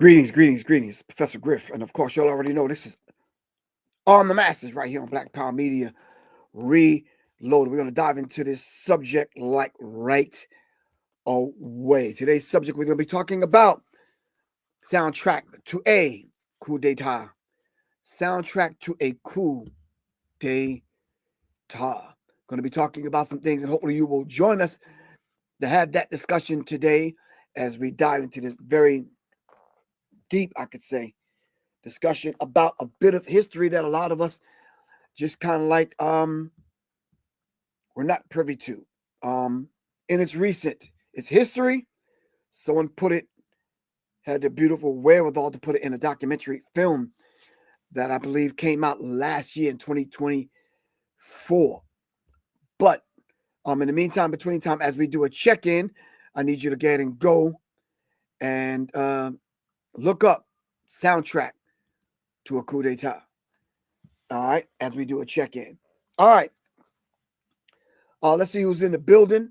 Greetings, greetings, greetings, Professor Griff. And of course, y'all already know this is On the Masters right here on Black Power Media Reloaded. We're going to dive into this subject like right away. Today's subject, we're going to be talking about soundtrack to a coup d'etat. Soundtrack to a coup d'etat. Going to be talking about some things, and hopefully you will join us to have that discussion today as we dive into this very deep, I could say, discussion about a bit of history that a lot of us just kind of like we're not privy to. And it's recent. It's history. Someone had the beautiful wherewithal to put it in a documentary film that I believe came out last year in 2024. But in the meantime, between time, as we do a check-in, I need you to get and go and look up soundtrack to a coup d'etat. All right, as we do a check-in. All right. Let's see who's in the building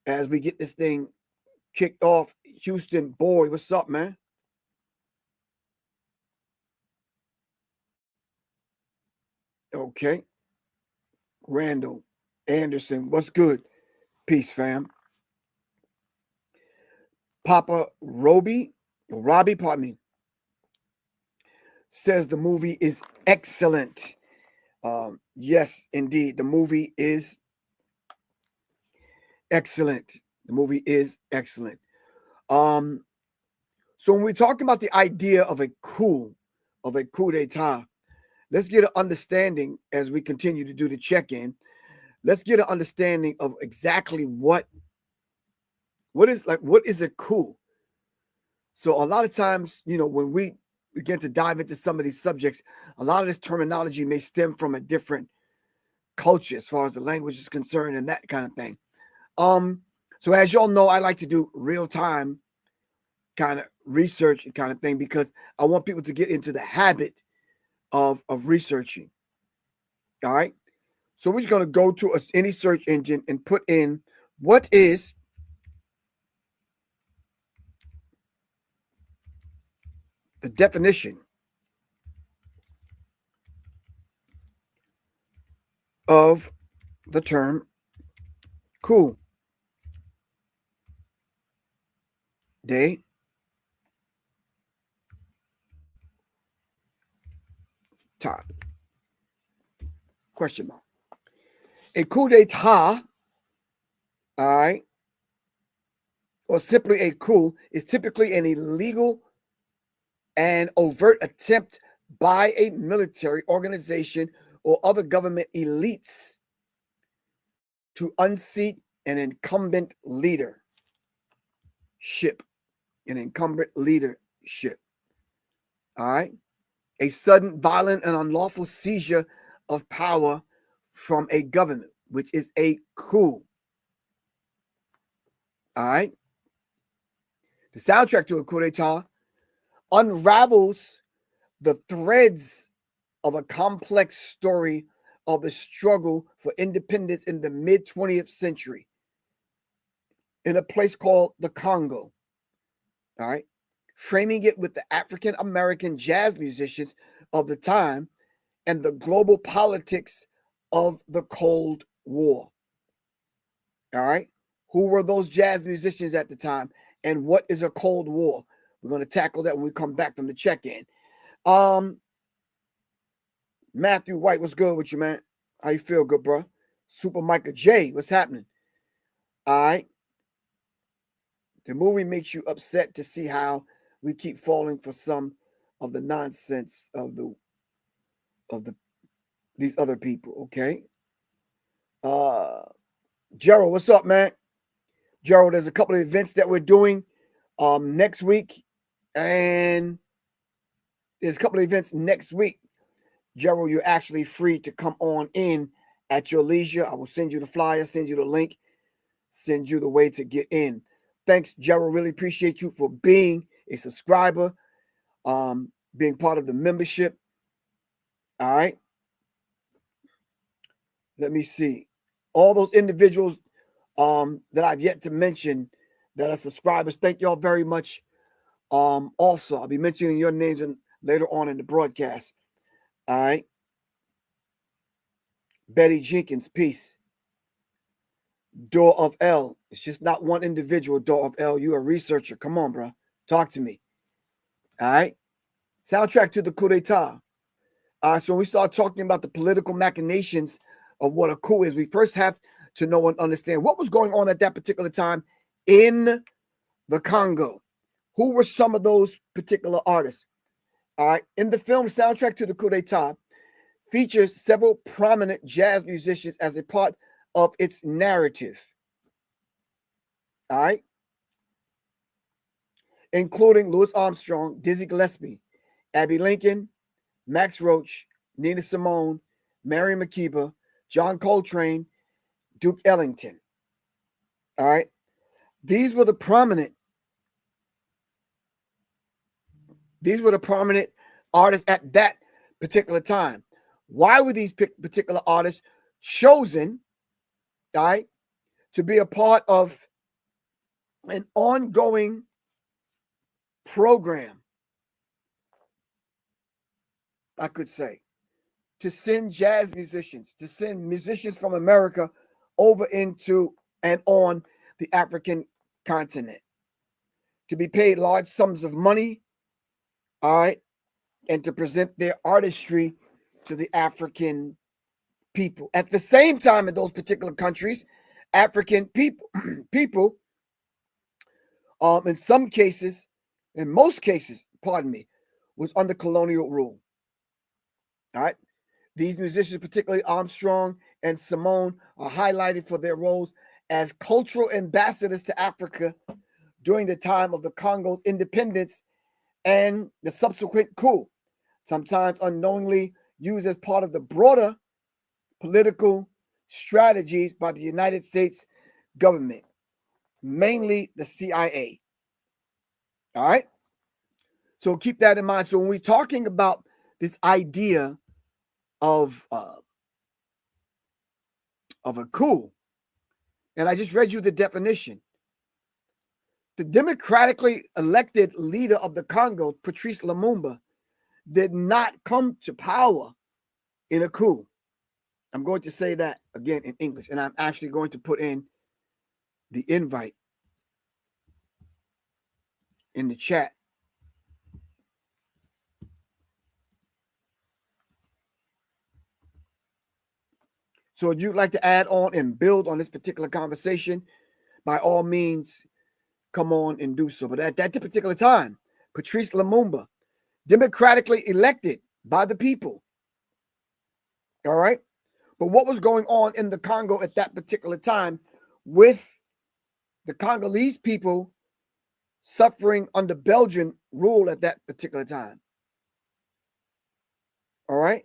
as we get this thing kicked off. Houston, boy, what's up, man? Okay. Randall Anderson, what's good? Peace, fam. Papa Robbie, pardon me, says the movie is excellent. Yes, indeed. The movie is excellent. The movie is excellent. So when we're talking about the idea of a coup d'etat, let's get an understanding as we continue to do the check-in. Let's get an understanding of exactly what is a coup. So a lot of times, when we begin to dive into some of these subjects, a lot of this terminology may stem from a different culture as far as the language is concerned and that kind of thing. So as y'all know, I like to do real-time kind of research and kind of thing because I want people to get into the habit of researching. All right. So we're just going to go to any search engine and put in what is the definition of the term coup d'etat. Question mark. A coup d'etat, all right, or simply a coup, is typically an illegal and overt attempt by a military organization or other government elites to unseat an incumbent leadership. All right. A sudden, violent, and unlawful seizure of power from a government, which is a coup. All right. The soundtrack to a coup d'etat unravels the threads of a complex story of the struggle for independence in the mid-20th century in a place called the Congo. All right. Framing it with the African American jazz musicians of the time and the global politics of the Cold War. All right. Who were those jazz musicians at the time? And what is a Cold War? We're going to tackle that when we come back from the check-in. Matthew White, what's good with you, man? How you feel, good, bro? Super Micah J, what's happening? All right. The movie makes you upset to see how we keep falling for some of the nonsense of these other people. Okay. Gerald, what's up, man? Gerald, there's a couple of events that we're doing next week, and there's a couple of events next week. Gerald, you're actually free to come on in at your leisure. I will send you the flyer, send you the link, send you the way to get in. Thanks, Gerald. Really appreciate you for being a subscriber, being part of the membership. All right. Let me see. All those individuals that I've yet to mention that are subscribers, thank y'all very much Also, I'll be mentioning your names later on in the broadcast. All right. Betty Jenkins, peace. Door of L. It's just not one individual, Door of L. You a researcher. Come on, bro. Talk to me. All right. Soundtrack to the coup d'etat. So when we start talking about the political machinations of what a coup is, we first have to know and understand what was going on at that particular time in the Congo. Who were some of those particular artists? All right. In the film Soundtrack to the Coup d'etat, features several prominent jazz musicians as a part of its narrative. All right. Including Louis Armstrong, Dizzy Gillespie, Abbey Lincoln, Max Roach, Nina Simone, Mary Makeba, John Coltrane, Duke Ellington. All right. These were the prominent artists at that particular time. Why were these particular artists chosen, all right, to be a part of an ongoing program, I could say, to send jazz musicians, to send musicians from America over into and on the African continent, to be paid large sums of money, all right, and to present their artistry to the African people. At the same time, in those particular countries, African people, in some cases, in most cases, pardon me, was under colonial rule. All right. These musicians, particularly Armstrong and Simone, are highlighted for their roles as cultural ambassadors to Africa during the time of the Congo's independence and the subsequent coup, sometimes unknowingly used as part of the broader political strategies by the United States government, mainly the CIA. All right. So keep that in mind. So when we're talking about this idea of a coup, and I just read you the definition. The democratically elected leader of the Congo, Patrice Lumumba, did not come to power in a coup. I'm going to say that again in English, and I'm actually going to put in the invite in the chat. So if you'd like to add on and build on this particular conversation, by all means, come on and do so. But at that particular time, Patrice Lumumba, democratically elected by the people. All right. But what was going on in the Congo at that particular time with the Congolese people suffering under Belgian rule at that particular time? All right.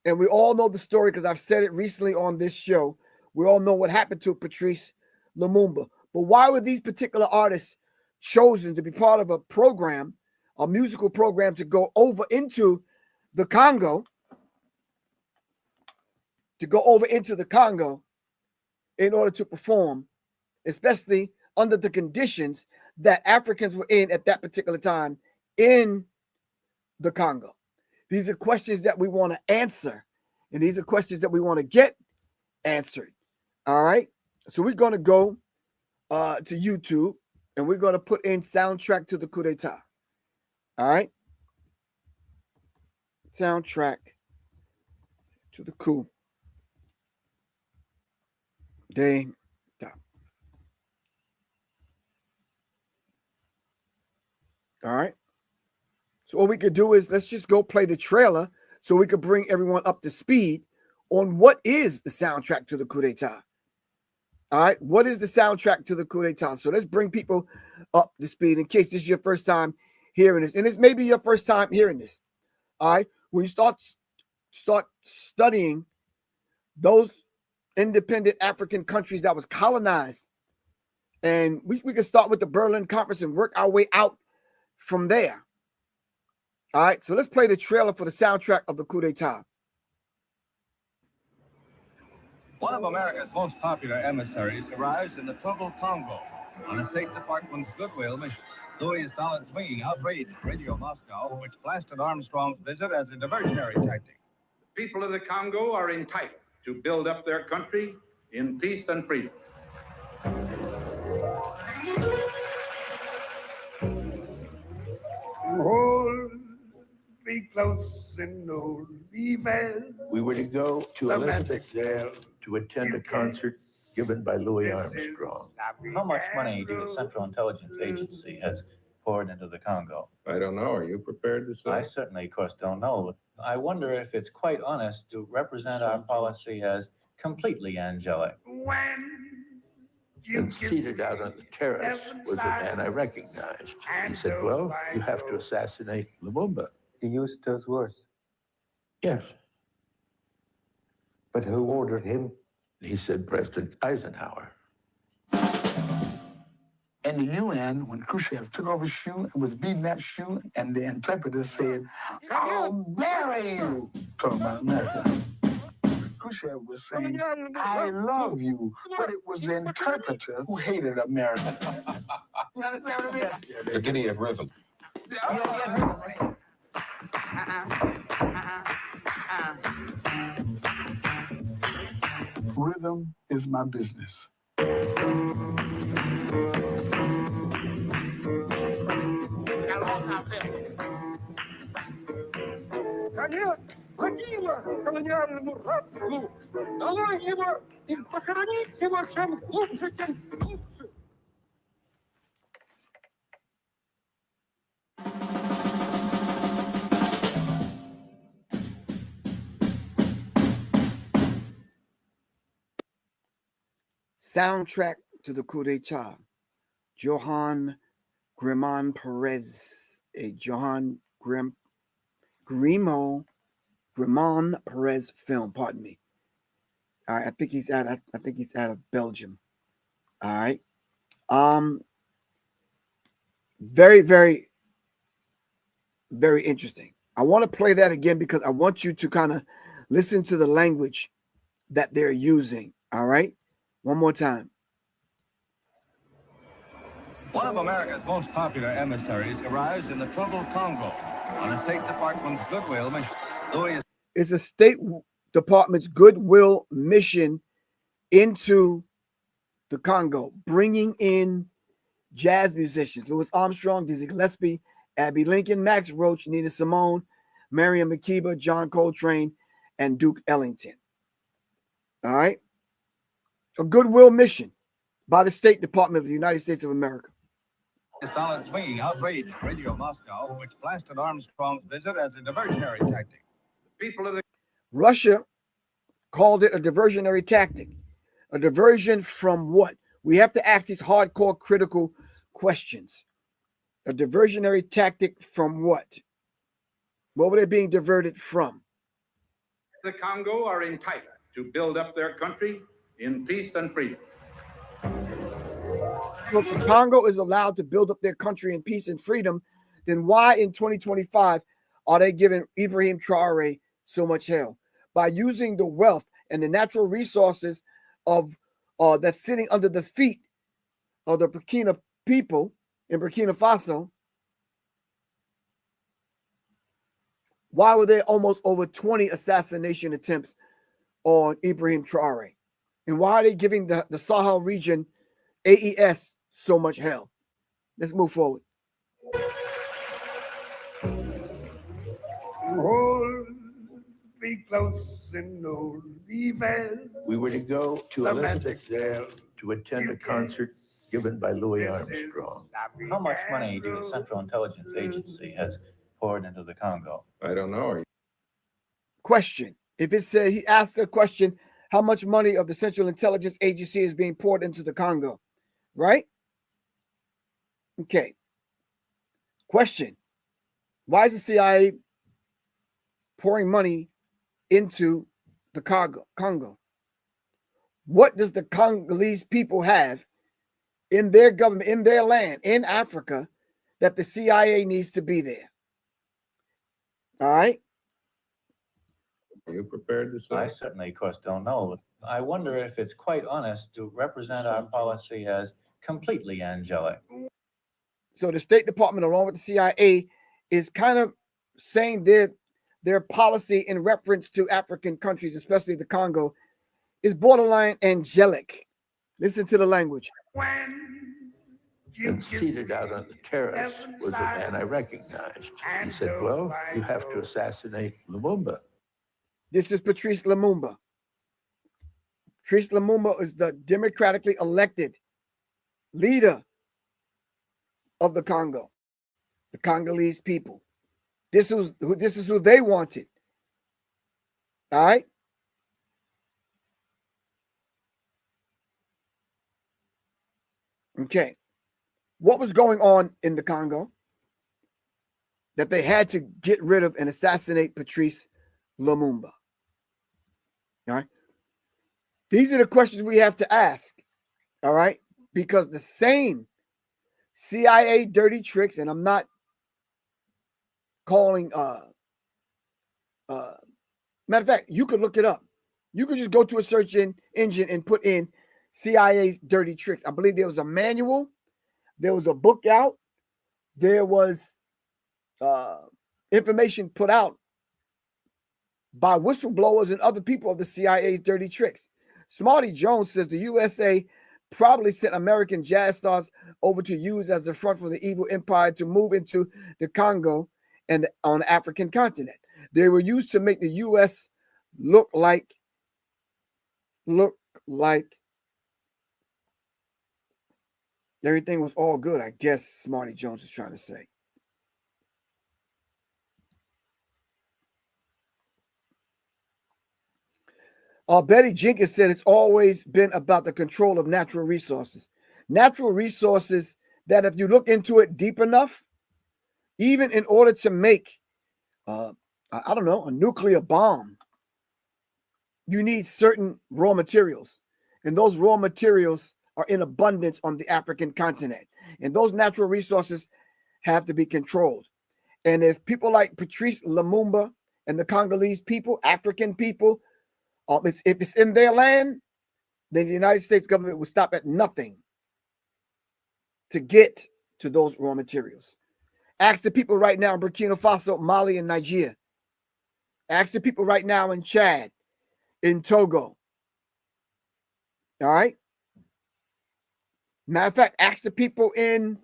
And we all know the story because I've said it recently on this show. We all know what happened to Patrice Lumumba. But why were these particular artists chosen to be part of a program, a musical program, to go over into the Congo, in order to perform, especially under the conditions that Africans were in at that particular time in the Congo? These are questions that we want to answer, and these are questions that we want to get answered. All right. So we're going to go to YouTube, and we're going to put in soundtrack to the coup d'etat. All right. Soundtrack to the coup d'etat. All right. So what we could do is let's just go play the trailer so we could bring everyone up to speed on what is the soundtrack to the coup d'etat. All right. What is the soundtrack to the coup d'etat? So let's bring people up to speed in case this is your first time hearing this. And this may be your first time hearing this. All right. When you start studying those independent African countries that was colonized, and we can start with the Berlin Conference and work our way out from there. All right, so let's play the trailer for the soundtrack of the coup d'etat. One of America's most popular emissaries arrives in the Togo Congo. On a State Department's goodwill mission, Louis Stalin's wing outraged Radio Moscow, which blasted Armstrong's visit as a diversionary tactic. The people of the Congo are entitled to build up their country in peace and freedom. Hold me close and hold me fast. We were to go to Elizabethtown to attend a concert given by Louis Armstrong. How much money do the Central Intelligence Agency has poured into the Congo? I don't know. Are you prepared to say? I certainly, of course, don't know. I wonder if it's quite honest to represent our policy as completely angelic. And seated out on the terrace was a man I recognized. He said, well, you have to assassinate Lumumba. He used those words. Yes. But who ordered him? He said, President Eisenhower. In the UN, when Khrushchev took off his shoe and was beating that shoe, and the interpreter said, "How dare you?" Talking about America. Khrushchev was saying, "I love you," but it was the interpreter who hated America. You understand what I mean? The ditty of rhythm. Rhythm is my business. Конец могила колониальному рабству. Долой его и похоронить его чем глубже, тем лучше. Soundtrack to the coup d'etat. Johan Grimmon Perez, Johan Grimmon Perez film. Pardon me. All right, I think he's out of Belgium. All right. Very, very, very interesting. I want to play that again because I want you to kind of listen to the language that they're using. All right. One more time. One of America's most popular emissaries arrives in the troubled Congo on a State Department's goodwill mission. Louis It's a State Department's goodwill mission into the Congo, bringing in jazz musicians: Louis Armstrong, Dizzy Gillespie, Abby Lincoln, Max Roach, Nina Simone, Miriam Makeba, John Coltrane, and Duke Ellington. All right. A goodwill mission by the State Department of the United States of America. Stalin's wing outraged Radio Moscow, which blasted Armstrong's visit as a diversionary tactic. The people of the Russia called it a diversionary tactic. A diversion from what? We have to ask these hardcore critical questions. A diversionary tactic from what? What were they being diverted from? The Congo are entitled to build up their country in peace and freedom. So if the Congo is allowed to build up their country in peace and freedom, then why in 2025 are they giving Ibrahim Traore so much hell? By using the wealth and the natural resources of that's sitting under the feet of the Burkina people in Burkina Faso. Why were there almost over 20 assassination attempts on Ibrahim Traore? And why are they giving the Sahel region AES so much hell? Let's move forward. Hold me close and hold me fast. We were to go to Elizabethtown to attend a concert given by Louis Armstrong. How much money do the Central Intelligence Agency has poured into the Congo? I don't know. Question. If it said, he asked a question, how much money of the Central Intelligence Agency is being poured into the Congo? Right? Okay. Question. Why is the CIA pouring money into the Congo? What does the Congolese people have in their government, in their land, in Africa, that the CIA needs to be there? All right. Are you prepared to say? I certainly, of course, don't know. I wonder if it's quite honest to represent our policy as completely angelic. So the State Department, along with the CIA, is kind of saying their policy in reference to African countries, especially the Congo, is borderline angelic. Listen to the language. And seated out on the terrace was a man I recognized. He said, well, you have to assassinate Lumumba. This is Patrice Lumumba. Patrice Lumumba is the democratically elected leader of the Congo, the Congolese people. This is who they wanted. All right. Okay. What was going on in the Congo that they had to get rid of and assassinate Patrice Lumumba? All right. These are the questions we have to ask. All right. Because the same CIA dirty tricks, and I'm not calling matter of fact, you could look it up. You could just go to a search engine and put in CIA's dirty tricks. I believe there was a manual, there was a book out, there was information put out by whistleblowers and other people of the CIA's dirty tricks. Smarty Jones says the USA probably sent American jazz stars over to use as the front for the evil empire to move into the Congo and on the African continent. They were used to make the U.S. look like everything was all good, I guess Smarty Jones is trying to say. Betty Jenkins said it's always been about the control of natural resources. Natural resources that if you look into it deep enough, even in order to make, I don't know, a nuclear bomb, you need certain raw materials. And those raw materials are in abundance on the African continent. And those natural resources have to be controlled. And if people like Patrice Lumumba and the Congolese people, African people, if it's in their land, then the United States government will stop at nothing to get to those raw materials. Ask the people right now in Burkina Faso, Mali, and Nigeria. Ask the people right now in Chad, in Togo. All right? Matter of fact, ask the people in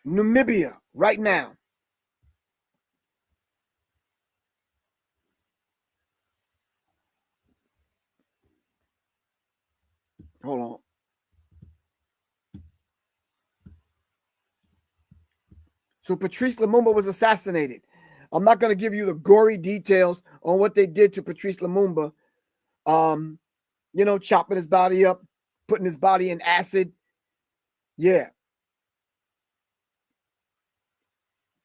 Namibia right now. Hold on. So Patrice Lumumba was assassinated. I'm not going to give you the gory details on what they did to Patrice Lumumba. Chopping his body up, putting his body in acid. Yeah.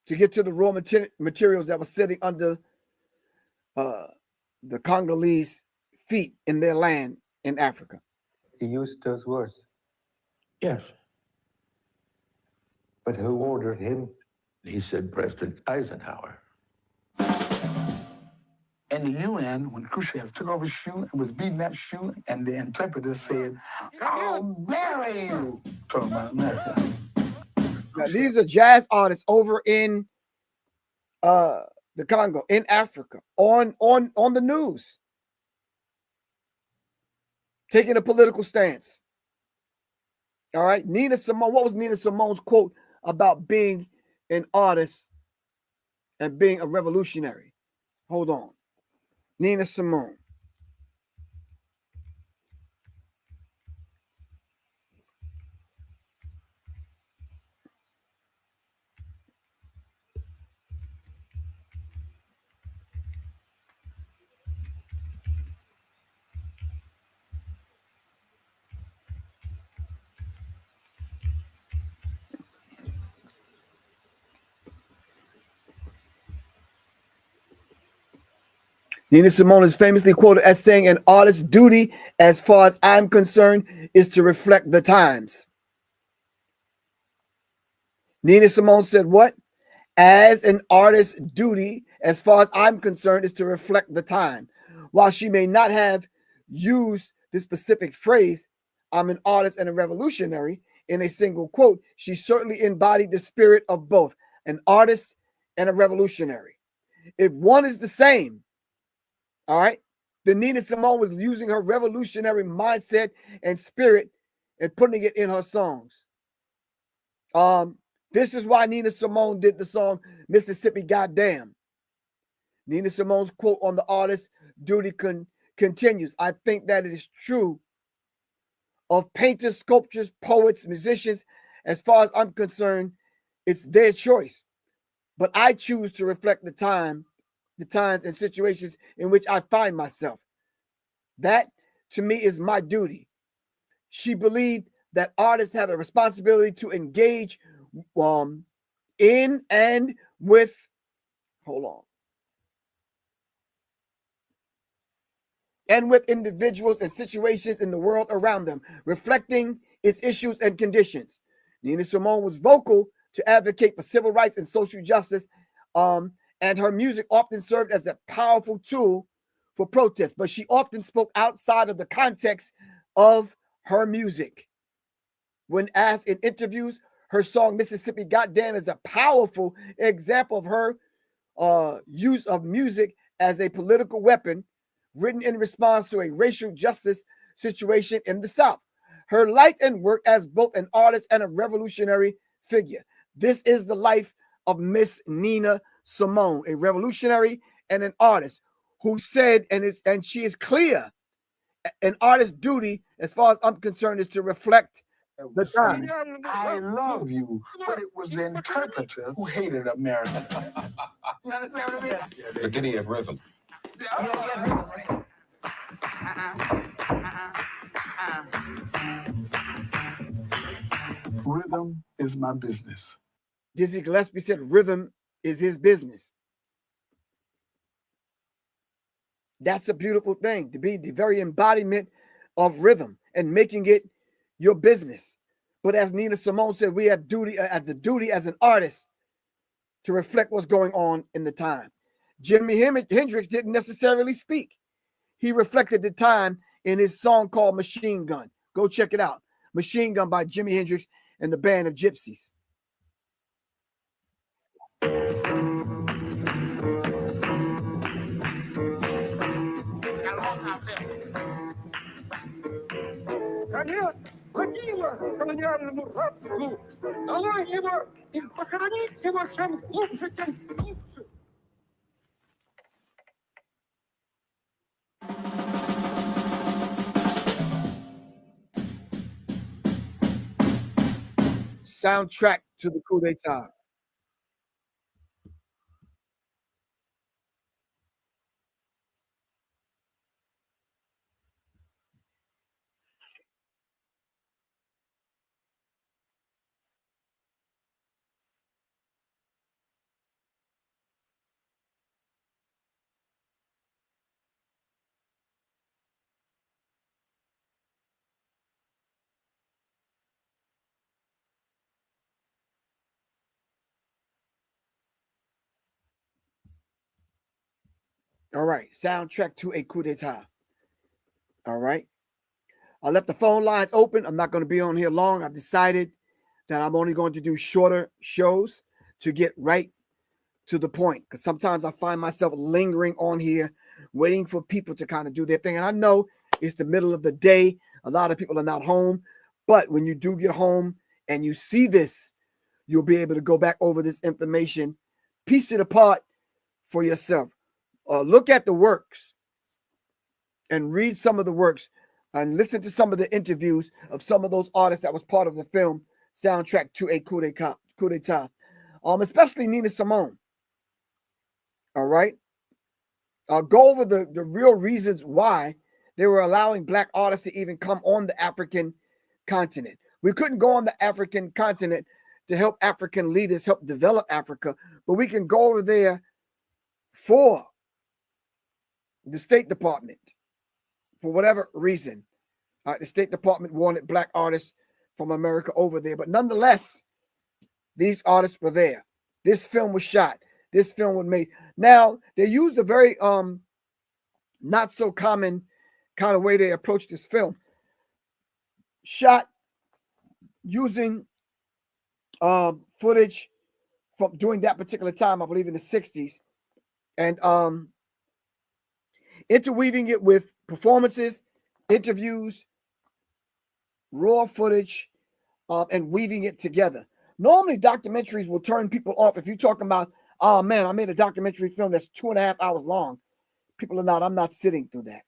To get to the raw materials that were sitting under the Congolese feet in their land in Africa. He used those words. Yes. But who ordered him? He said President Eisenhower. In the UN, when Khrushchev took off his shoe and was beating that shoe, and the interpreter said, "How dare you!" Talking about America. Now, these are jazz artists over in the Congo, in Africa, on the news, taking a political stance. All right, Nina Simone. What was Nina Simone's quote about being an artist and being a revolutionary? Hold on. Nina Simone. Nina Simone is famously quoted as saying, an artist's duty, as far as I'm concerned, is to reflect the times. Nina Simone said what? As an artist's duty, as far as I'm concerned, is to reflect the time. While she may not have used this specific phrase, I'm an artist and a revolutionary in a single quote, she certainly embodied the spirit of both an artist and a revolutionary. If one is the same, all right, then Nina Simone was using her revolutionary mindset and spirit and putting it in her songs. This is why Nina Simone did the song Mississippi Goddamn. Nina Simone's quote on the artist, duty continues. I think that it is true of painters, sculptors, poets, musicians. As far as I'm concerned, it's their choice. But I choose to reflect the times and situations in which I find myself. That, to me, is my duty. She believed that artists have a responsibility to engage in and with, and with individuals and situations in the world around them, reflecting its issues and conditions. Nina Simone was vocal to advocate for civil rights and social justice, and her music often served as a powerful tool for protest, but she often spoke outside of the context of her music. When asked in interviews, her song Mississippi Goddamn is a powerful example of her use of music as a political weapon, written in response to a racial justice situation in the South. Her life and work as both an artist and a revolutionary figure. This is the life of Miss Nina Simone, a revolutionary and an artist who said, and she is clear, an artist's duty, as far as I'm concerned, is to reflect the time. I love you, but it was the interpreter who hated America. You understand what I mean? The ditty of rhythm. Rhythm is my business. Dizzy Gillespie said rhythm is his business. That's a beautiful thing, to be the very embodiment of rhythm and making it your business. But as Nina Simone said, we have duty as an artist to reflect what's going on in the time. Jimi Hendrix didn't necessarily speak. He reflected the time in his song called Machine Gun. Go check it out. Machine Gun by Jimi Hendrix and the Band of Gypsies. Конец ходила колониальному рабству, дало его и похоронить его чем глубже, тем лучше. Soundtrack to the coup d'etat. All right, soundtrack to a coup d'etat. All right. I left the phone lines open. I'm not going to be on here long. I've decided that I'm only going to do shorter shows to get right to the point, because sometimes I find myself lingering on here, waiting for people to kind of do their thing. And I know it's the middle of the day. A lot of people are not home. But when you do get home and you see this, you'll be able to go back over this information, piece it apart for yourself. Look at the works and read some of the works and listen to some of the interviews of some of those artists that was part of the film soundtrack to a coup d'etat, especially Nina Simone. All right. Go over the real reasons why they were allowing Black artists to even come on the African continent. We couldn't go on the African continent to help African leaders help develop Africa, but we can go over there for the State Department, for whatever reason. The State Department wanted Black artists from America over there, but nonetheless, these artists were there. This film was shot. This film was made. Now, they used a very not so common kind of way they approached this film. shot using footage from during that particular time, I believe in the 60s, and interweaving it with performances, interviews, raw footage, and weaving it together. Normally, documentaries will turn people off. If you're talking about, oh man, I made a documentary film that's 2.5 hours long, people are not, I'm not sitting through that.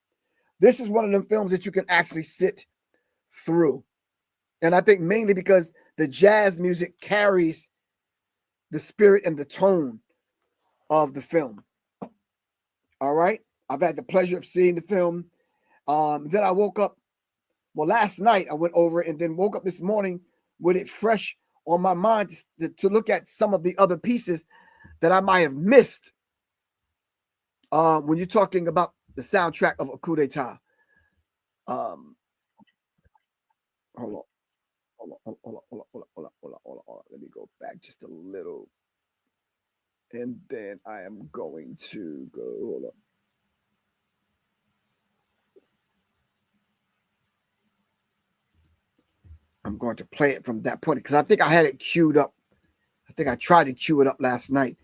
This is one of them films that you can actually sit through. And I think mainly because the jazz music carries the spirit and the tone of the film. All right. I've had the pleasure of seeing the film. Then I woke up. Well, last night I went over it and then woke up this morning with it fresh on my mind to look at some of the other pieces that I might have missed when you're talking about the soundtrack of a coup d'etat. Hold on. Let me go back just a little. And then I am going to go, hold on. I'm going to play it from that point because I think I had it queued up. I think I tried to queue it up last night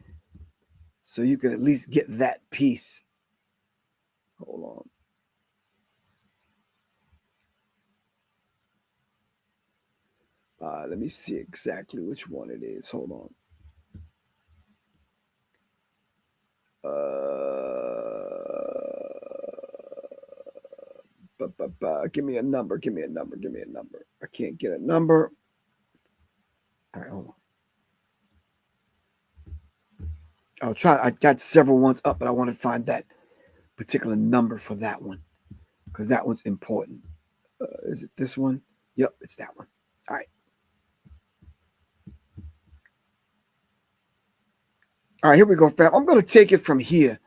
so you can at least get that piece. Hold on. Let me see exactly which one it is. Hold on. Give me a number. I can't get a number. All right, hold on. I'll try. I got several ones up, but I want to find that particular number for that one because that one's important. Is it this one? Yep, it's that one. All right. All right, here we go, fam. I'm going to take it from here.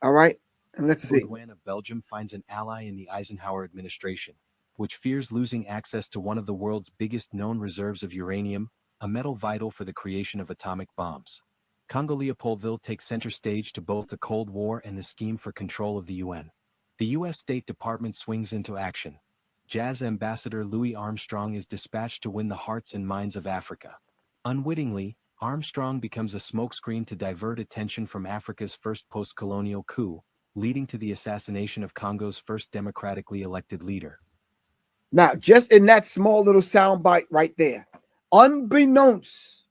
All right, and let's see. Baudouin of Belgium finds an ally in the Eisenhower administration, which fears losing access to one of the world's biggest known reserves of uranium, a metal vital for the creation of atomic bombs. Congo Leopoldville takes center stage to both the Cold War and the scheme for control of the UN. The U.S. State Department swings into action. Jazz ambassador Louis Armstrong is dispatched to win the hearts and minds of Africa. Unwittingly, Armstrong becomes a smokescreen to divert attention from Africa's first post-colonial coup, leading to the assassination of Congo's first democratically elected leader. Now, just in that small little soundbite right there, unbeknownst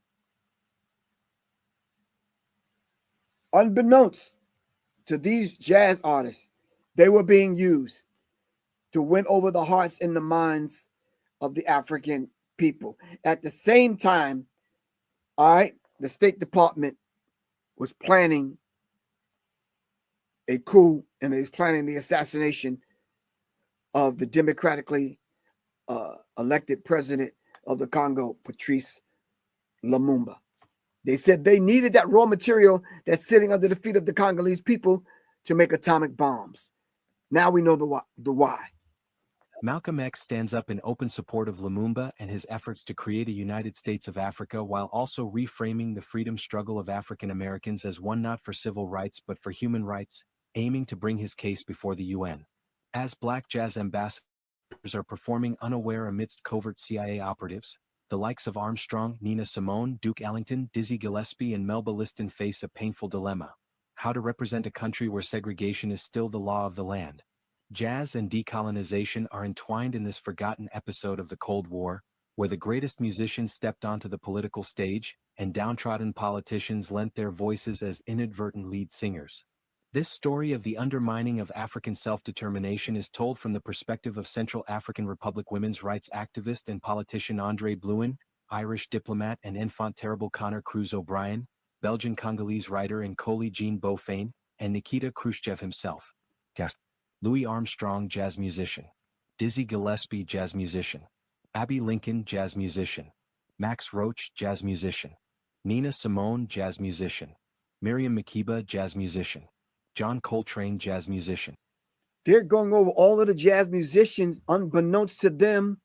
to these jazz artists, they were being used to win over the hearts and the minds of the African people. At the same time, all right, the State Department was planning a coup and is planning the assassination of the democratically elected president of the Congo, Patrice Lumumba. They said they needed that raw material that's sitting under the feet of the Congolese people to make atomic bombs. Now we know the why. Malcolm X stands up in open support of Lumumba and his efforts to create a United States of Africa while also reframing the freedom struggle of African Americans as one not for civil rights but for human rights, aiming to bring his case before the UN. As black jazz ambassadors are performing unaware amidst covert CIA operatives, the likes of Armstrong, Nina Simone, Duke Ellington, Dizzy Gillespie, and Melba Liston face a painful dilemma: how to represent a country where segregation is still the law of the land. Jazz and decolonization are entwined in this forgotten episode of the Cold War, where the greatest musicians stepped onto the political stage, and downtrodden politicians lent their voices as inadvertent lead singers. This story of the undermining of African self-determination is told from the perspective of Central African Republic women's rights activist and politician André Blouin, Irish diplomat and enfant terrible Connor Cruz O'Brien, Belgian Congolese writer and Coley Jean Beaufain, and Nikita Khrushchev himself. Guest: Louis Armstrong, jazz musician. Dizzy Gillespie, jazz musician. Abby Lincoln, jazz musician. Max Roach, jazz musician. Nina Simone, jazz musician. Miriam Makeba, jazz musician. John Coltrane, jazz musician. They're going over all of the jazz musicians. Unbeknownst to them,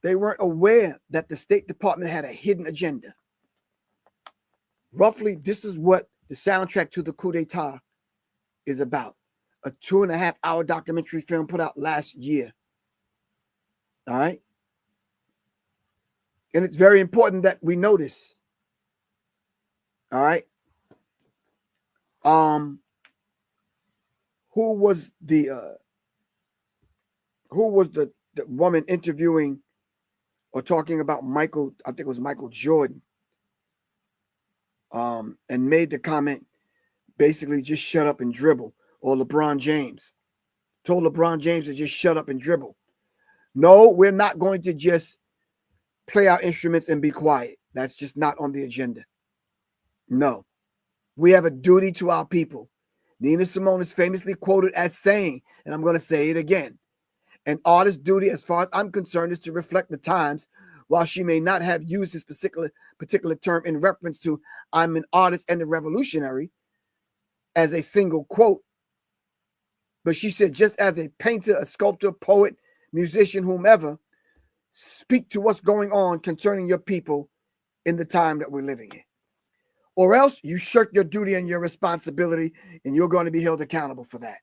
they weren't aware that the State Department had a hidden agenda. Roughly, this is what the soundtrack to the coup d'etat is about. A 2.5 hour documentary film put out last year. All right. And it's very important that we notice. All right. Who was the woman interviewing or talking about Michael? I think it was Michael Jordan. And made the comment, basically just shut up and dribble. Or LeBron James told LeBron James to just shut up and dribble. No, we're not going to just play our instruments and be quiet. That's just not on the agenda. No, we have a duty to our people. Nina Simone is famously quoted as saying, and I'm going to say it again, an artist's duty, as far as I'm concerned, is to reflect the times. While she may not have used this particular term in reference to I'm an artist and a revolutionary as a single quote, but she said, just as a painter, a sculptor, poet, musician, whomever, speak to what's going on concerning your people in the time that we're living in. Or else you shirk your duty and your responsibility, and you're going to be held accountable for that.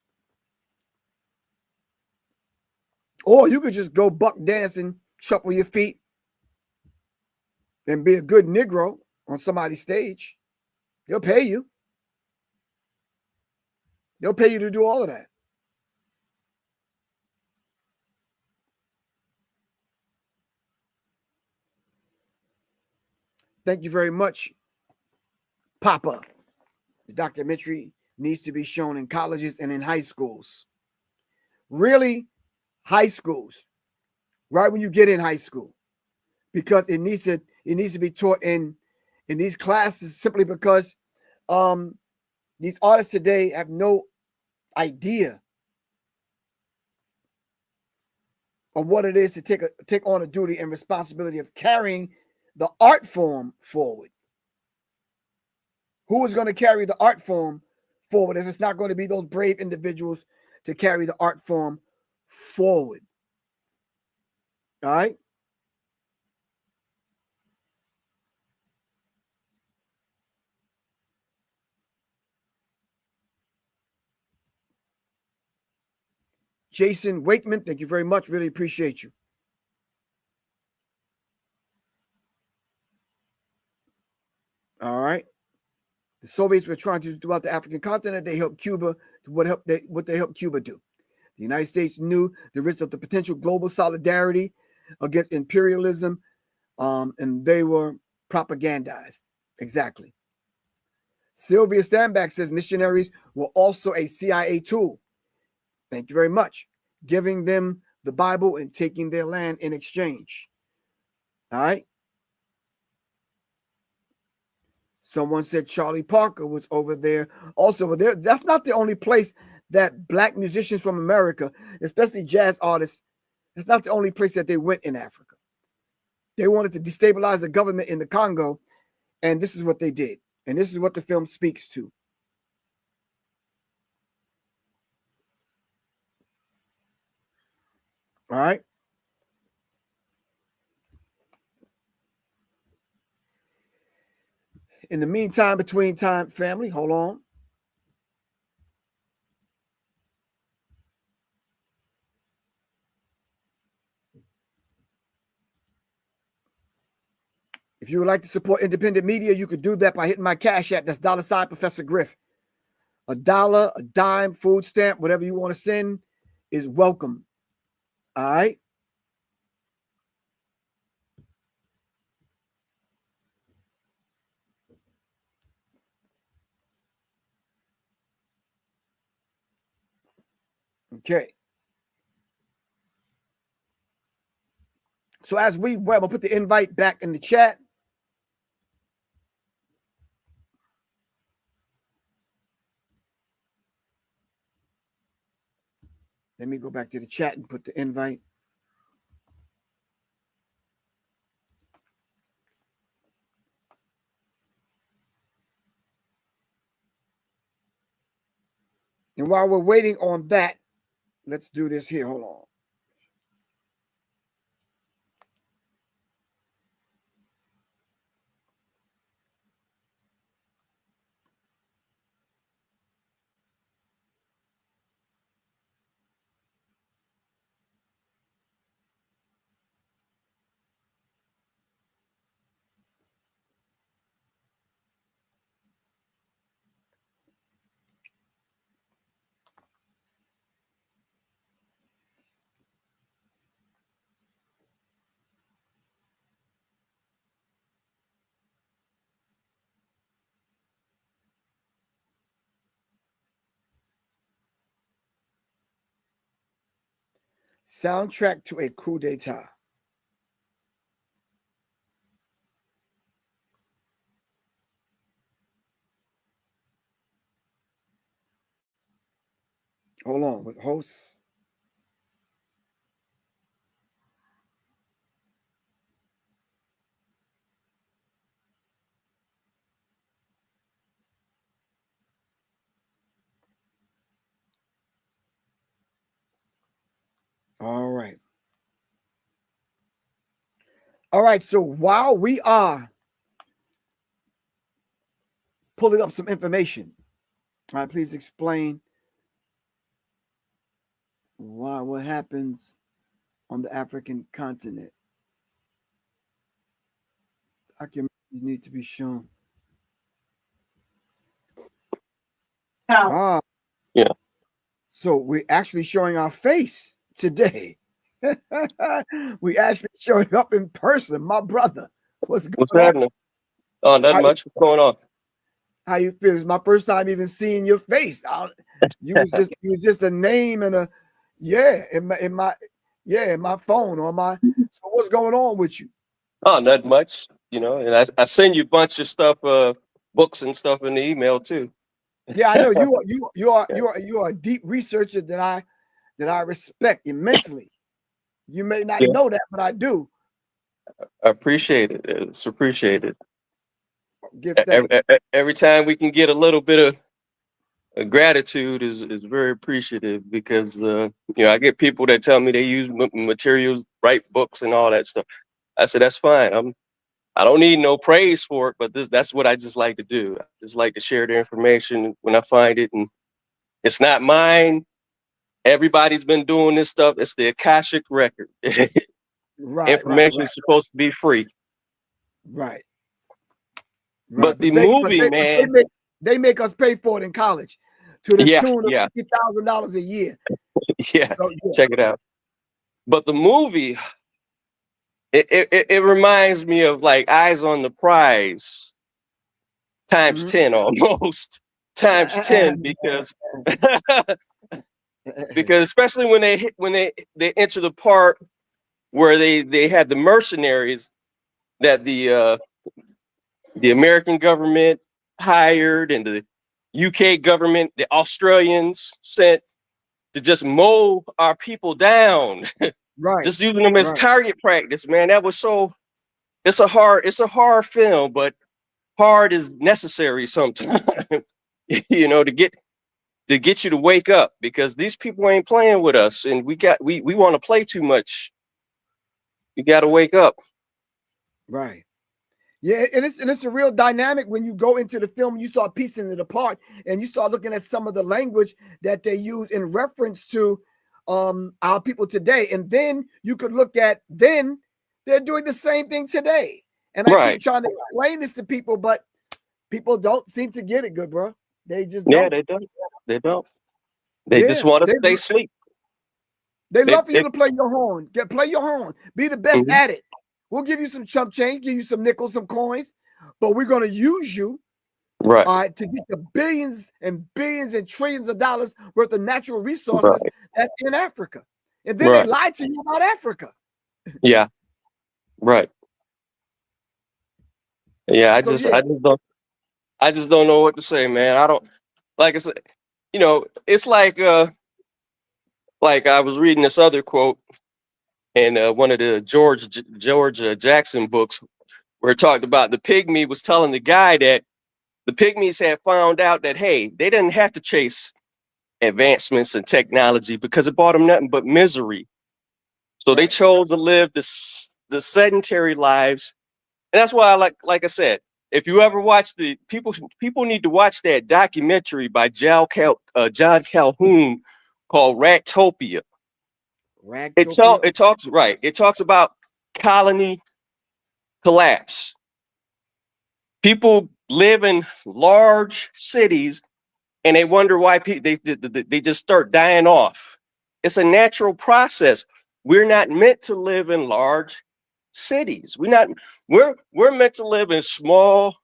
Or you could just go buck dancing, shuffle your feet, and be a good Negro on somebody's stage. They'll pay you. They'll pay you to do all of that. Thank you very much, Papa. The documentary needs to be shown in colleges and in high schools. Really, high schools, right when you get in high school, because it needs to be taught in these classes, simply because these artists today have no idea of what it is to take on a duty and responsibility of carrying the art form forward. Who is going to carry the art form forward if it's not going to be those brave individuals to carry the art form forward? All right. Jason Wakeman, thank you very much. Really appreciate you. All right. The Soviets were trying to do throughout the African continent. They helped Cuba. What they helped Cuba do? The United States knew the risk of the potential global solidarity against imperialism, and they were propagandized. Exactly. Sylvia Standback says missionaries were also a CIA tool. Thank you very much. Giving them the Bible and taking their land in exchange. All right. Someone said Charlie Parker was over there. Also, that's not the only place that Black musicians from America, especially jazz artists, that's not the only place that they went in Africa. They wanted to destabilize the government in the Congo, and this is what they did. And this is what the film speaks to. All right. In the meantime, between time, family, hold on. If you would like to support independent media, you could do that by hitting my Cash App. That's $ Professor Griff. $1, a dime, food stamp, whatever you want to send is welcome. All right. Okay. So as we we'll put the invite back in the chat. Let me go back to the chat and put the invite. And while we're waiting on that, let's do this here. Hold on. Soundtrack to a coup d'etat. Hold on, with hosts. All right. All right. So while we are pulling up some information, all right, please explain what happens on the African continent. Documentaries need to be shown. Ah, Yeah. So we're actually showing our face today. We actually showing up in person, my brother. What's What's going on? happening? Oh, not How, much. What's going on? how you feel? It's my first time even seeing your face. You was just a name and a in my phone on my. So what's going on with you? Oh, not much. And I send you a bunch of stuff, books and stuff in the email too. Yeah, I know you are a deep researcher that I respect immensely. You may not Yeah, know that, but I do. I appreciate it. It's appreciated. Give thanks. Every time we can get a little bit of gratitude is very appreciative because I get people that tell me they use materials, write books and all that stuff. I said that's fine. I don't need no praise for it, but that's what I just like to do. I just like to share the information when I find it, and it's not mine. Everybody's been doing this stuff. It's the Akashic record. Information is supposed to be free. Right. But the movie, man, they make us pay for it in college to the tune of $50,000 a year. Yeah, check it out. But the movie, it reminds me of like Eyes on the Prize times 10 almost. Times 10 because especially when they enter the part where they have the mercenaries that the American government hired and the UK government, the Australians sent to just mow our people down. Right. Just using them as target practice, man. That was so. It's a hard film, but hard is necessary sometimes. To get you to wake up, because these people ain't playing with us, and we want to play too much. You got to wake up. Right. Yeah, and it's a real dynamic when you go into the film and you start piecing it apart and you start looking at some of the language that they use in reference to our people today. And then you could look at then they're doing the same thing today. And I keep trying to explain this to people, but people don't seem to get it, good bro. They just don't. Yeah, they don't. They don't. They just want to stay asleep. They love for you to play your horn. Play your horn. Be the best at it. We'll give you some chump change, give you some nickels, some coins, but we're going to use you to get the billions and trillions of dollars worth of natural resources that's in Africa. And then they lie to you about Africa. Yeah. Right. Yeah, I just don't know what to say, man. I don't, like I said, it's like I was reading this other quote in one of the George Jackson books, where it talked about the pygmy was telling the guy that the pygmies had found out that, hey, they didn't have to chase advancements in technology because it brought them nothing but misery. So they chose to live the sedentary lives. And that's why like I said, if you ever watch people need to watch that documentary by John Calhoun called Rattopia. It talks about colony collapse. People live in large cities and they wonder why they just start dying off. It's a natural process. We're not meant to live in large cities. We're meant to live in small,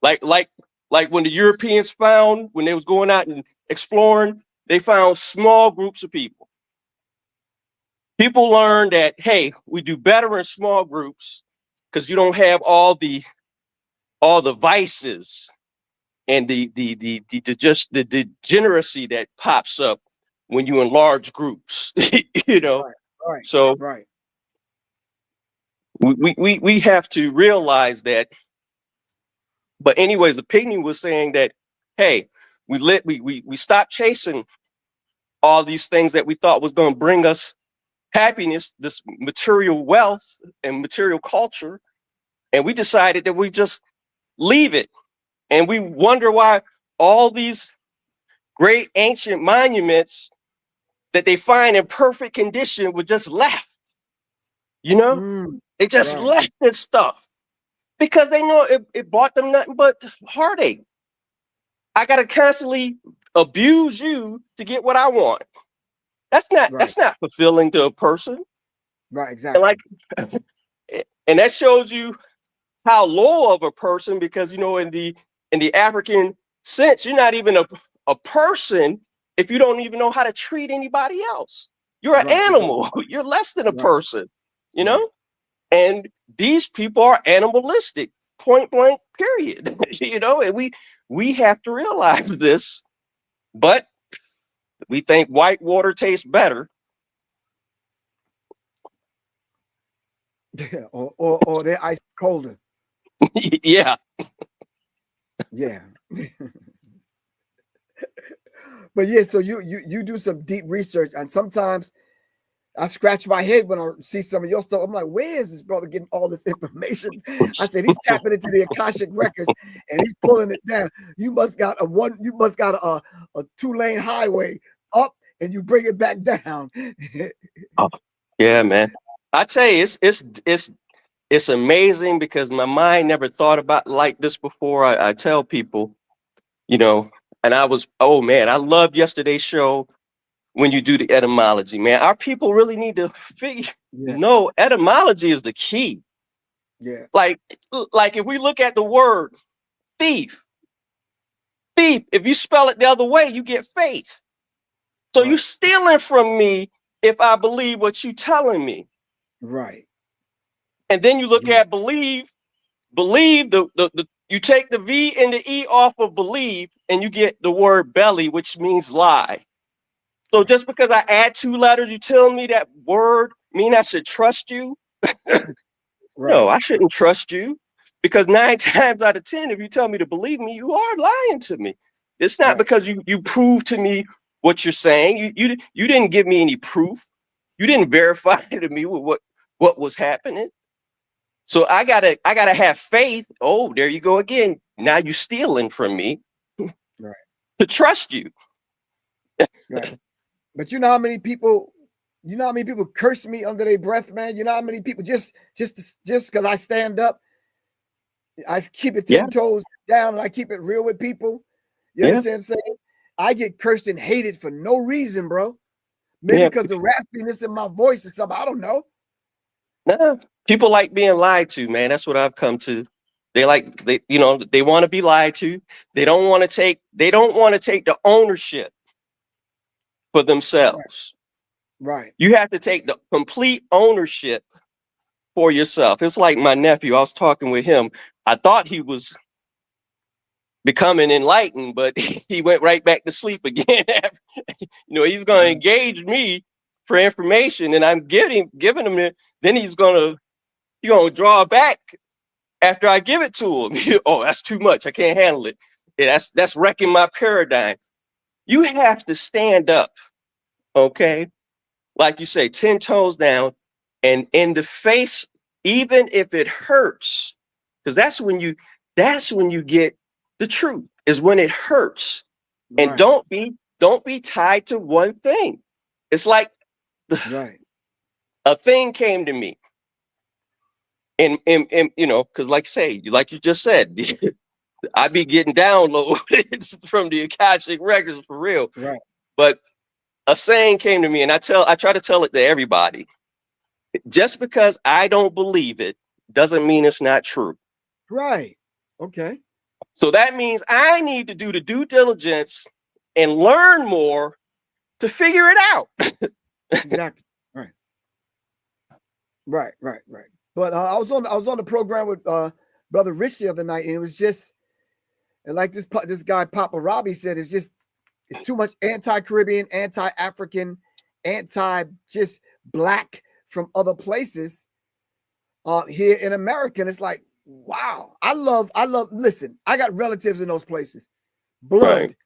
like when the Europeans when they was going out and exploring, they found small groups of people. people learn that, hey, we do better in small groups because you don't have all the vices and the degeneracy that pops up when you in large groups. You know, Right. so Right. we have to realize that. But anyways, the pygmy was saying that, hey, we stopped chasing all these things that we thought was going to bring us happiness, this material wealth and material culture, and we decided that we just leave it. And we wonder why all these great ancient monuments that they find in perfect condition were just left. You know, they just left this stuff because they know it brought them nothing but heartache. I gotta constantly abuse you to get what I want. That's not fulfilling to a person. Right, exactly. And that shows you how low of a person, because you know, in the African sense, you're not even a person if you don't even know how to treat anybody else. You're an animal. You're less than a person, you know? And these people are animalistic, point blank, period. You know, and we have to realize this, but we think white water tastes better. Yeah, or their ice is colder. Yeah. Yeah. But yeah, so you do some deep research, and sometimes I scratch my head when I see some of your stuff. I'm like, where is this brother getting all this information? I said he's tapping into the Akashic records and he's pulling it down. You must got a 2-lane highway up and you bring it back down. Oh, yeah, man. I tell you, it's amazing because my mind never thought about like this before. I tell people, you know, and oh man, I loved yesterday's show when you do the etymology, man. Our people really need to know etymology is the key. Yeah. Like if we look at the word thief, if you spell it the other way, you get faith. So you stealing from me if I believe what you telling me. Right. And then you look at believe you take the V and the E off of believe and you get the word belly, which means lie. So just because I add 2 letters, you tell me that word mean I should trust you? No, I shouldn't trust you, because 9 times out of 10, if you tell me to believe me, you are lying to me. It's not because you prove to me what you're saying. You didn't give me any proof. You didn't verify to me what was happening. So I gotta have faith. Oh, there you go again. Now you stealing from me to trust you. Right. But you know how many people curse me under their breath, man? You know how many people just because I stand up, I keep it 10 toes down and I keep it real with people. You understand what I'm saying? I get cursed and hated for no reason, bro. Maybe because the raspiness in my voice or something. I don't know. No, people like being lied to, man. That's what I've come to. They want to be lied to. They don't want to take the ownership for themselves. Right. You have to take the complete ownership for yourself. It's like my nephew. I was talking with him. I thought he was becoming enlightened, but he went right back to sleep again. He's going to engage me for information, and I'm giving him it. Then he's going to draw back after I give it to him. Oh, that's too much. I can't handle it. Yeah, that's wrecking my paradigm. You have to stand up, okay? Like you say, 10 toes down and in the face, even if it hurts, because that's when you get the truth, is when it hurts. And don't be tied to one thing. It's like a thing came to me. And because like you just said, I be getting downloads from the Akashic records for real. Right. But a saying came to me, and I try to tell it to everybody. Just because I don't believe it doesn't mean it's not true. Right. Okay. So that means I need to do the due diligence and learn more to figure it out. Exactly. Right. Right. But I was on the program with Brother Rich the other night, and it was just, and like this guy Papa Robbie said, it's too much anti-Caribbean, anti-African, just black from other places here in America. And it's like, wow, I love. Listen, I got relatives in those places, blood. Right.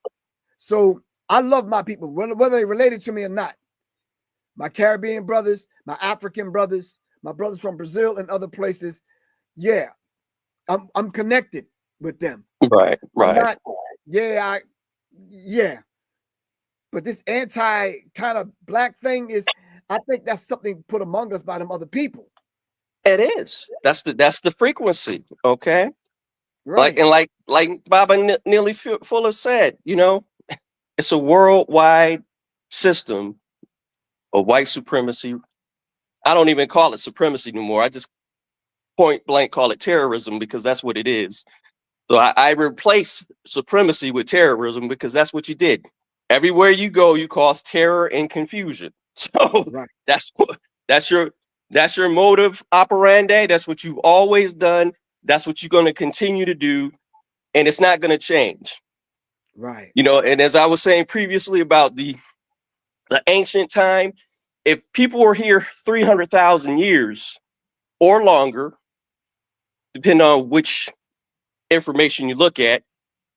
So I love my people, whether they related to me or not. My Caribbean brothers, my African brothers, my brothers from Brazil and other places. Yeah, I'm connected with them. Right. Yeah. But this anti kind of black thing is, I think that's something put among us by them other people. It is. That's the frequency. Okay. Right. Like Baba Neely Fuller said, it's a worldwide system of white supremacy. I don't even call it supremacy anymore. I just point blank call it terrorism, because that's what it is. So I replace supremacy with terrorism, because that's what you did. Everywhere you go, you cause terror and confusion. So Right. that's your motive operandi. That's what you've always done. That's what you're going to continue to do, and it's not going to change. Right. And as I was saying previously about the ancient time, if people were here 300,000 years or longer, depending on which information you look at,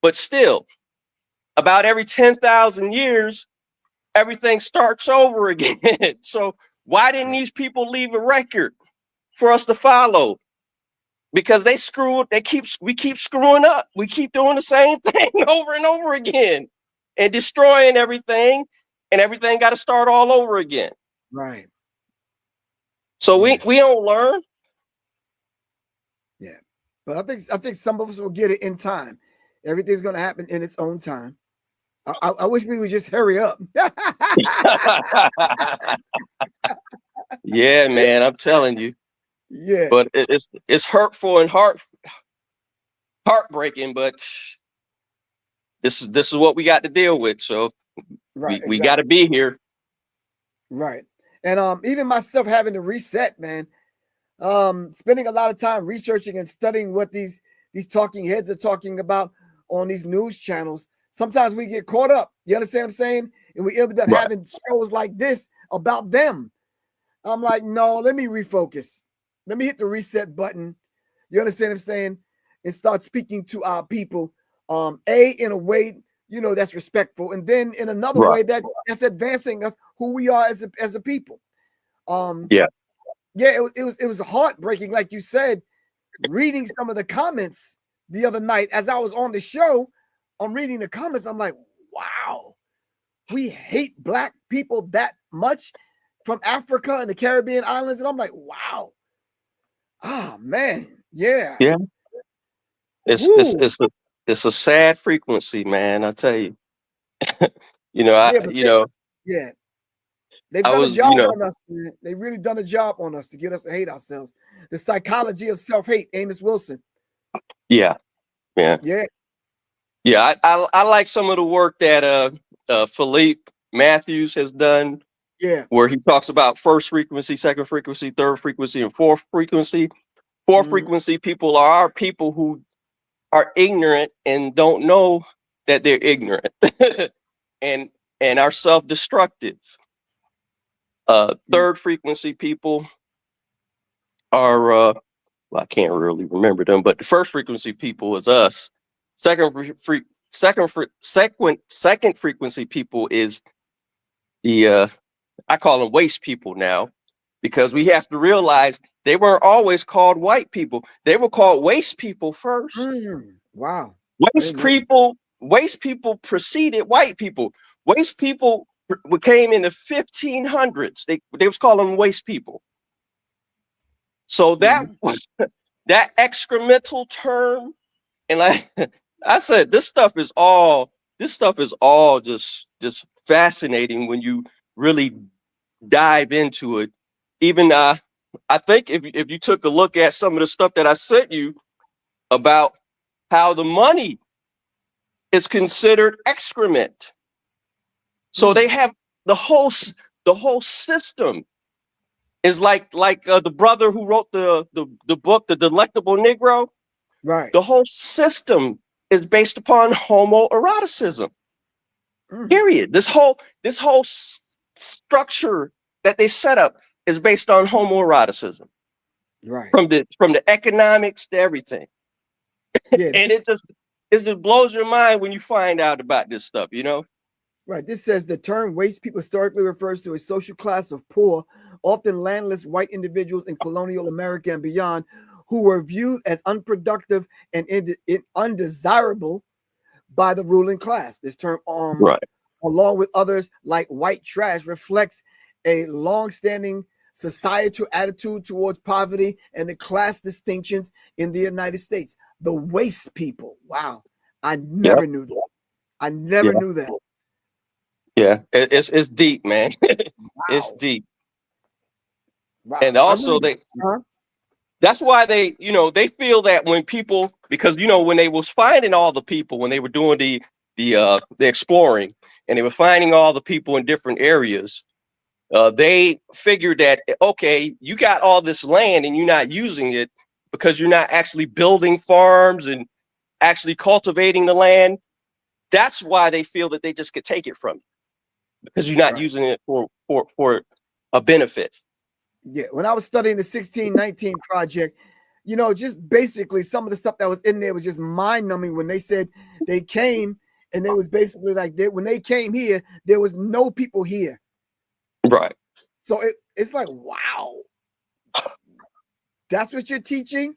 but still, about every 10,000 years, everything starts over again. So why didn't these people leave a record for us to follow? Because we keep screwing up. We keep doing the same thing over and over again and destroying everything, and everything got to start all over again. Right. So we don't learn. Yeah. But I think some of us will get it in time. Everything's going to happen in its own time. I wish we would just hurry up. Yeah, man, I'm telling you. Yeah. But it's hurtful and heartbreaking, but this is what we got to deal with. So right, we got to be here. Right. And even myself having to reset, man. Spending a lot of time researching and studying what these talking heads are talking about on these news channels. Sometimes we get caught up. You understand what I'm saying? And we end up having shows like this about them. I'm like, no, let me refocus. Let me hit the reset button. You understand what I'm saying? And start speaking to our people. In a way, that's respectful. And then in another way that's advancing us, who we are as a people. It was heartbreaking, like you said, reading some of the comments the other night as I was on the show. I'm reading the comments. I'm like, wow, we hate black people that much from Africa and the Caribbean islands. And I'm like, wow. Oh man. Yeah. Yeah. It's a sad frequency, man. I tell you. They've done a job on us, man. They really done a job on us to get us to hate ourselves. The psychology of self-hate, Amos Wilson. Yeah. I like some of the work that Philippe Matthews has done. Yeah. Where he talks about first frequency, second frequency, third frequency, and fourth frequency. Fourth frequency people are our people who are ignorant and don't know that they're ignorant and are self-destructive. Third frequency people are I can't really remember them, but the first frequency people is us. Second frequency people is the I call them waste people now, because we have to realize they weren't always called white people. They were called waste people first. Wow. Waste people preceded white people. Waste people came in the 1500s. They was calling them waste people. So that was that excremental term. And like I said, this stuff is all just fascinating when you really dive into it. Even I think if you took a look at some of the stuff that I sent you about how the money is considered excrement. So they have the whole system is like the brother who wrote the book, The Delectable Negro. Right. The whole system is based upon homoeroticism. Period. This whole structure that they set up is based on homoeroticism. Right. From the economics to everything. Yeah. And it just blows your mind when you find out about this stuff, you know? Right. This says the term waste people historically refers to a social class of poor, often landless white individuals in colonial America and beyond, who were viewed as unproductive and undesirable by the ruling class. This term, right, along with others like white trash, reflects a long-standing societal attitude towards poverty and the class distinctions in the United States. The waste people. Wow. I never knew that. I never knew that. Yeah, it's deep, man. It's deep. Wow. And also that's why they feel that when people, because when they was finding all the people, when they were doing the exploring and they were finding all the people in different areas, they figured that, okay, you got all this land and you're not using it because you're not actually building farms and actually cultivating the land. That's why they feel that they just could take it from you because you're not using it for a benefit. Yeah, when I was studying the 1619 project, just basically some of the stuff that was in there was just mind-numbing when they said they came and it was basically like when they came here, there was no people here. Right. So it's like, wow. That's what you're teaching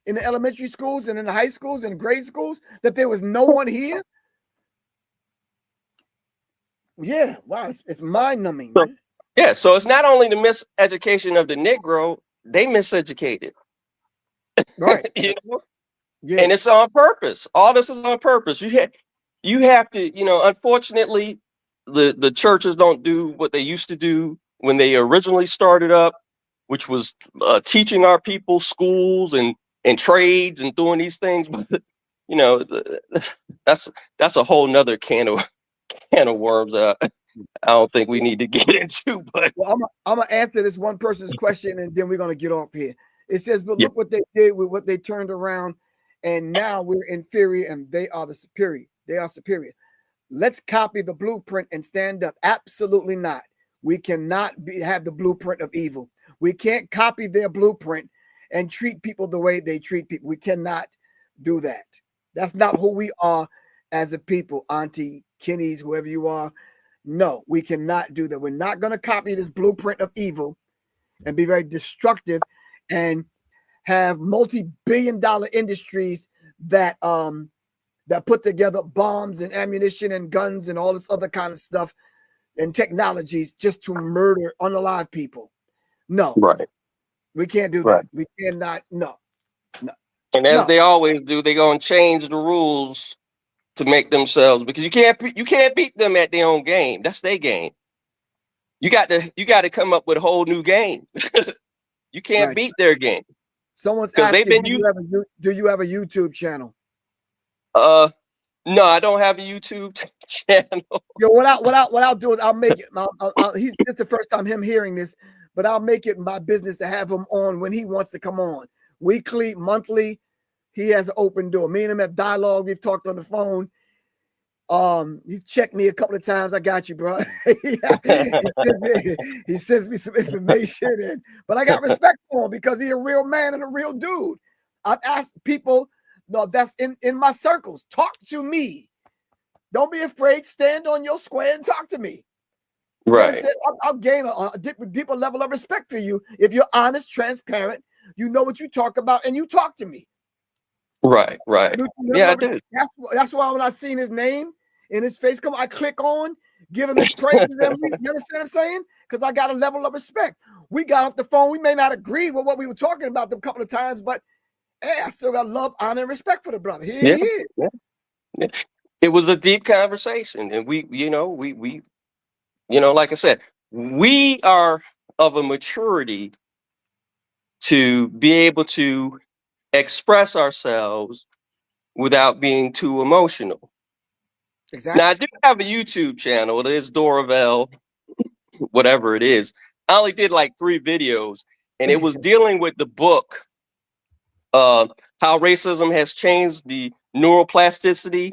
in the elementary schools and in the high schools and grade schools, that there was no one here? Yeah, wow, it's mind-numbing, man. Yeah, so it's not only the miseducation of the Negro, they miseducated. Right. Yeah. And it's on purpose. All this is on purpose. You have to, unfortunately, the churches don't do what they used to do when they originally started up, which was teaching our people schools and trades and doing these things. But that's a whole nother can of worms. I don't think we need to get into, but well, I'm gonna answer this one person's question and then we're gonna get off here. It says, but look what they did with what they turned around, and now we're inferior and they are the superior. They are superior. Let's copy the blueprint and stand up. Absolutely not. We cannot have the blueprint of evil. We can't copy their blueprint and treat people the way they treat people. We cannot do that. That's not who we are as a people, Auntie, Kenny's, whoever you are. No, we cannot do that. We're not going to copy this blueprint of evil and be very destructive and have multi-billion-dollar industries that put together bombs and ammunition and guns and all this other kind of stuff and technologies just to murder unalive people. No. Right. We can't do that. We cannot. No. And as they always do, they're going to change the rules to make themselves, because you can't beat them at their own game. That's their game. You got to come up with a whole new game. You can't beat their game. Someone's asking, do you have a YouTube channel? No, I don't have a YouTube channel. Yo, what I'll do is I'll make it. This is the first time him hearing this, but I'll make it my business to have him on when he wants to come on. Weekly, monthly. He has an open door. Me and him have dialogue. We've talked on the phone. He checked me a couple of times. I got you, bro. he sends me some information, but I got respect for him because he's a real man and a real dude. I've asked people, that's in my circles, talk to me. Don't be afraid. Stand on your square and talk to me. Right. I'll gain a deeper level of respect for you if you're honest, transparent. You know what you talk about, and you talk to me. Right. Yeah, I do. That's why when I seen his name and his face come, I click on, give him his praise. You understand what I'm saying? Because I got a level of respect. We got off the phone. We may not agree with what we were talking about a couple of times, but hey, I still got love, honor, and respect for the brother. He is. Yeah. It was a deep conversation, and we like I said, we are of a maturity to be able to express ourselves without being too emotional. Exactly. Now, I do have a YouTube channel. It is Doravel, whatever it is. I only did like 3 videos, and it was dealing with the book, How Racism Has Changed the Neuroplasticity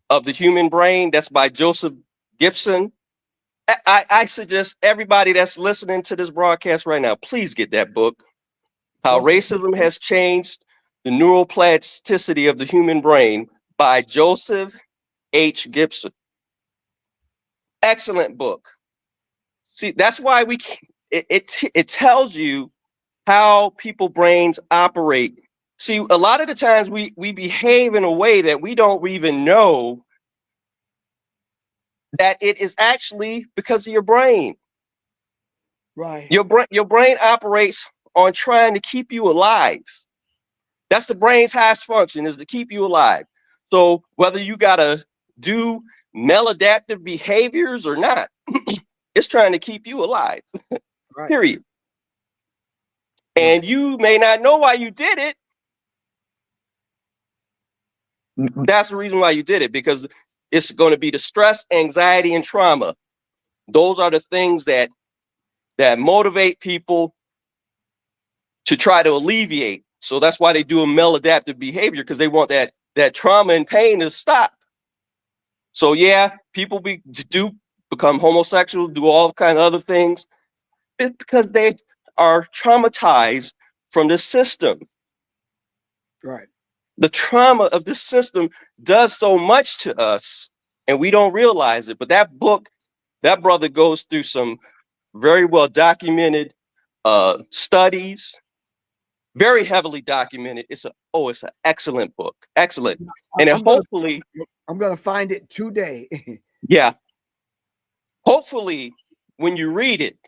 of the Human Brain. That's by Joseph Gibson. I suggest everybody that's listening to this broadcast right now, please get that book, How Racism Has Changed the Neuroplasticity of the Human Brain by Joseph H. Gibson. Excellent book. See, that's why it tells you how people brains operate. See, a lot of the times we behave in a way that we don't even know that it is actually because of your brain. Right. Your brain operates on trying to keep you alive. That's the brain's highest function, is to keep you alive. So whether you gotta do maladaptive behaviors or not, it's trying to keep you alive. Right. Period. And you may not know why you did it. That's the reason why you did it, because it's going to be the stress, anxiety, and trauma. Those are the things that motivate people to try to alleviate. So that's why they do a maladaptive behavior, because they want that trauma and pain to stop. So yeah, people do become homosexual, do all kind of other things. It's because they are traumatized from the system. Right. The trauma of this system does so much to us, and we don't realize it. But that book, that brother goes through some very well documented studies, very heavily documented. It's an excellent book, excellent. And then hopefully, I'm gonna find it today. yeah. Hopefully, when you read it,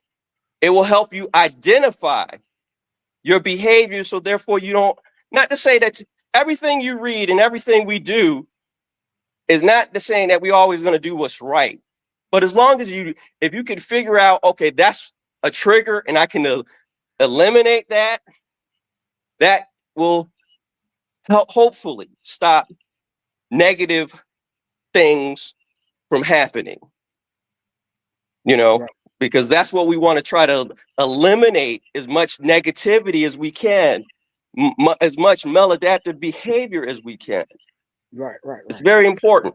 it will help you identify your behavior. So therefore, you don't. Not to say that everything you read and everything we do is not the saying that we're always going to do what's right. But as long as if you can figure out, okay, that's a trigger and I can eliminate that, that will help hopefully stop negative things from happening. Because that's what we want to try to eliminate, as much negativity as we can, as much maladaptive behavior as we can. Right. It's very important.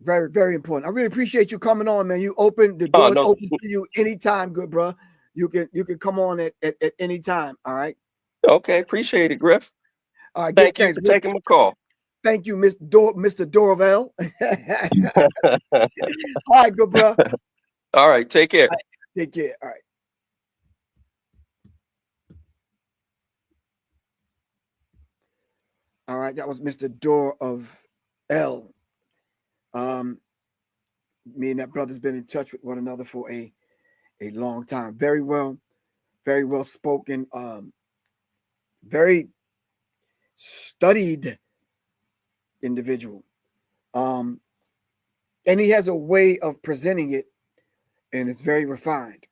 Very, very important. I really appreciate you coming on, man. You open the door is open to you anytime, good bro. You can come on at any time. All right. Okay, appreciate it, Griff. All right, thank you for taking my call. Thank you, Mr. Dorvell. All right, good bro. All right, take care. Take care. All right. All right, that was Mr. Dorvell. Me and that brother's been in touch with one another for a long time. Very well spoken, very studied individual. And he has a way of presenting it, and it's very refined.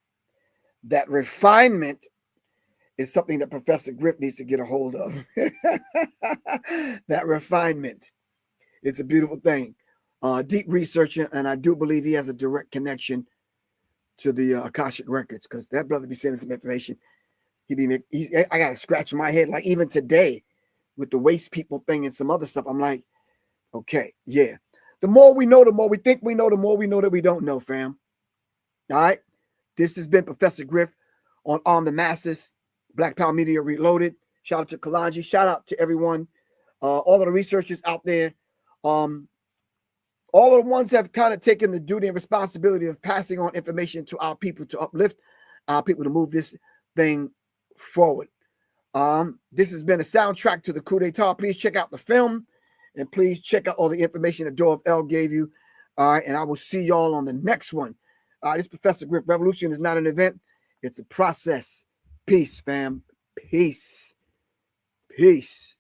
That refinement is something that Professor Griff needs to get a hold of. That refinement. It's a beautiful thing. Deep researcher, and I do believe he has a direct connection to the Akashic Records, because that brother be sending some information. I got to scratch my head, like even today with the waste people thing and some other stuff. I'm like, okay, yeah. The more we know, the more we think we know, the more we know that we don't know, fam. All right. This has been Professor Griff on Arm the Masses, Black Power Media Reloaded. Shout out to Kalanji. Shout out to everyone, all of the researchers out there. All of the ones have kind of taken the duty and responsibility of passing on information to our people, to uplift our people, to move this thing forward. This has been a soundtrack to the coup d'etat. Please check out the film, and please check out all the information that Dorvell gave you. All right, and I will see y'all on the next one. This is Professor Griff. Revolution is not an event, it's a process. Peace, fam. Peace. Peace.